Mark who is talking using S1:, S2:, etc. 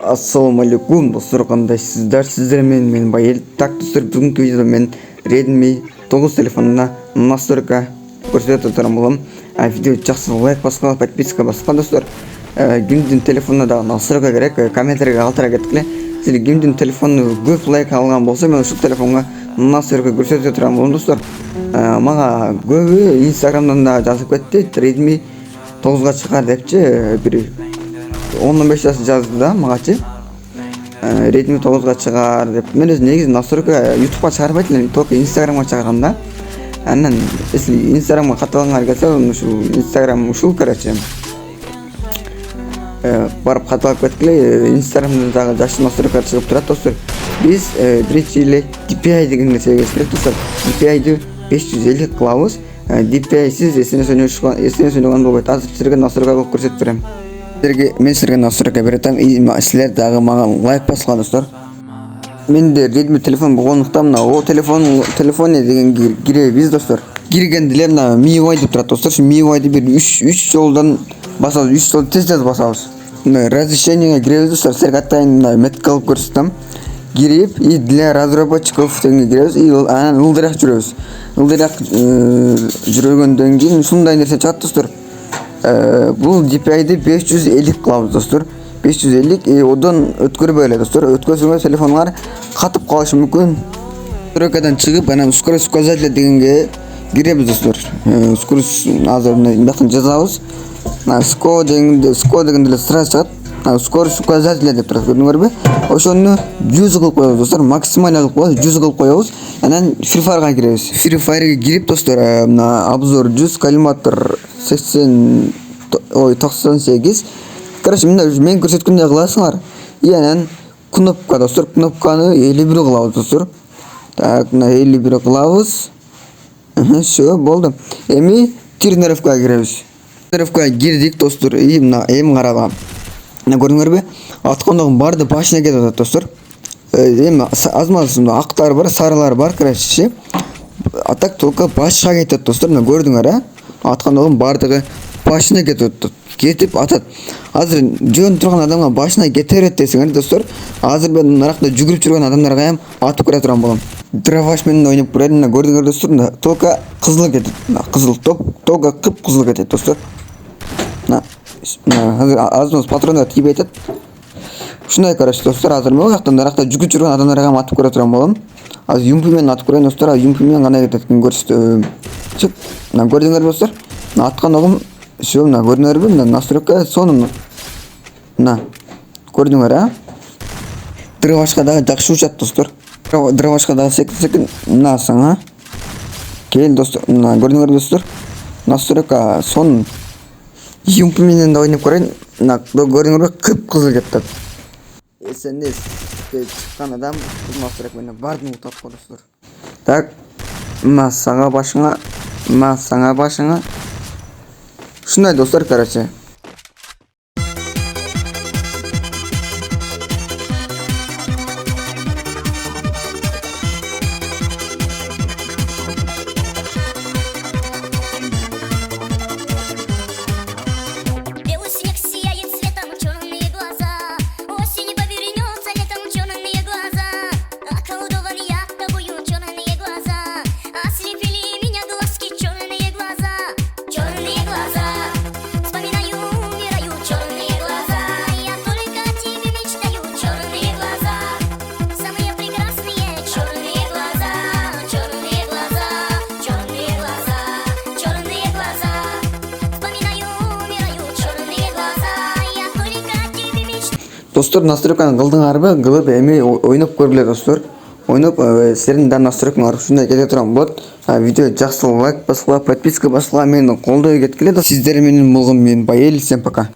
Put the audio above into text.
S1: Ассаламу алейкум достор, кандайсыздар? Сиздер менен мен Байел. Так достор, бүгүнкү видеодо мен Redmi 9 телефонуна настройка көрсөтүп турам болом. Видео жакшы лайк баскыла, подписка баскыла достор. Кимдин телефонуна да настройка керек, комментарийге калтыра кеткиле. Сиз кимдин телефону көп лайк алган болсо, мен ушул телефонго настройка көрсөтүп турам болом достор. Мага көбү Instagramдан да жазып кетти, Redmi 9га чыгар депчи, бир 15 жаш жазды да магачы. Redmi 9га чыгар деп. Мен өзү негизи настройка YouTubeга чыгарбайт элем, только Instagramга чыгаргам да. Анан если Instagramга каталганга келсе, ушул Instagram ушул короче. Барып каталып кеткиле, Instagramда дагы жакшы настройка чыгып турат достор. Биз биринчи эле DPI деген нерсеге керек достор. DPI-ды 550 кылабыз. DPI сиз эсине сөйлөгөн болбойт. Азыр силерге настройка кылып көрсөтүп берем. Мен силерге настройка беретем. Силер дагы мага лайк баскыла достор. Менде Redmi телефон болгондуктан мына о телефоне деген киребиз достор. Киргенде эле мына MIUI деп турат достор. Şu MIUI-ды бир 3 жолдон басабыз, 3 жол тез басабыз. Мына разрешениеге киребиз достор. Силерге атайын мына метка кылып көрсөтөм. Кирип и для разработчиков дегенге киребиз и анан ылдырак жүрөбүз. Ылдырак жүргөндөн кийин ушундай нерсе чыгат достор. Бул DPI-ды 550 кылабыз достор. 550 одан өткөрбөй эле достор. Өткөрсөңөр телефонуңар катып калышы мүмкүн. Настройкадан чыгып анан скорость указателя дегенге киребиз достор. Скорость азыр мындан жазабыз. SCO дегенде сразу чыгат. Скорость указателя деп турат, көрдүңөрбү? Ошону 100 кылып коебуз достор. Максималь кылып коебуз, 100 кылып коебуз. Анан Free Fire'га киребиз. Free Fire'га кирип достор, мына обзор 100, коллиматор 98. Короче, мен көрсөткөндөй кыласыңар. И анан кнопка достор, кнопканы 51 кылабыз достор. Так, мына 51 кылабыз. Всё, болду. Эми тренировкага киребиз. Тренировкага кирдик достор. И мына эми карагам. Мына көрдүңөрбү? Аткандагы барды башына кетип атат достор. Эми аз-маз актар бар, сарылар бар, короче. А так только башка кетет достор. Мына көрдүңөр, аткандагы бардыгы башына кетип атат. Азыр жөн турган адамга башына кете берет десеңер достор, азыр мен наракта жүгүрүп жүргөн адамдарга ham атып көрө турган болом. Драваш менен ойноп көрөм, мына көрдүңөр достор, только кызыл кетет. Кызыл только кып-кызыл кетет достор. Азыр аз-маз патрондар тийбей атат. Ушундай короче достор, азыр мен жактан наракта жүгүрүп жүргөн адамдарга ham атып көрө турган болом. Азыр юмпи менен атып көрөйүн достор. Юмпи менен кандай кететин көрсөтөм. Мына көрдүңөр достор. Аткан огум всё, мына көрдүңөрбү? Мына настройка сонун. Мына көрдүңөр, Дравашка дагы жакшы учат достор. Дравашка дагы секин мына саңа. Кел достор, мына көрдүңөр достор. Настройка сонун. Юмпи менен да ойноп көрөйүн. Мына көрдүңөрбү? Кып-кызыл кетет. SNS чыккан адам бул настройка менен бардын утат го достор. Так, мына сага башыңа. Ушундай достор, короче. Достор, настройканы кылдыңарбы? Кылып эми ойноп көргүлө достор. Ойноп силердин да настройкаңар ушундай кете турган болот. Видео жакшы лайк баскыла, подписка баскыла, мени колдой кеткиле. Сиздер менен болгон мен Байел, всем пока.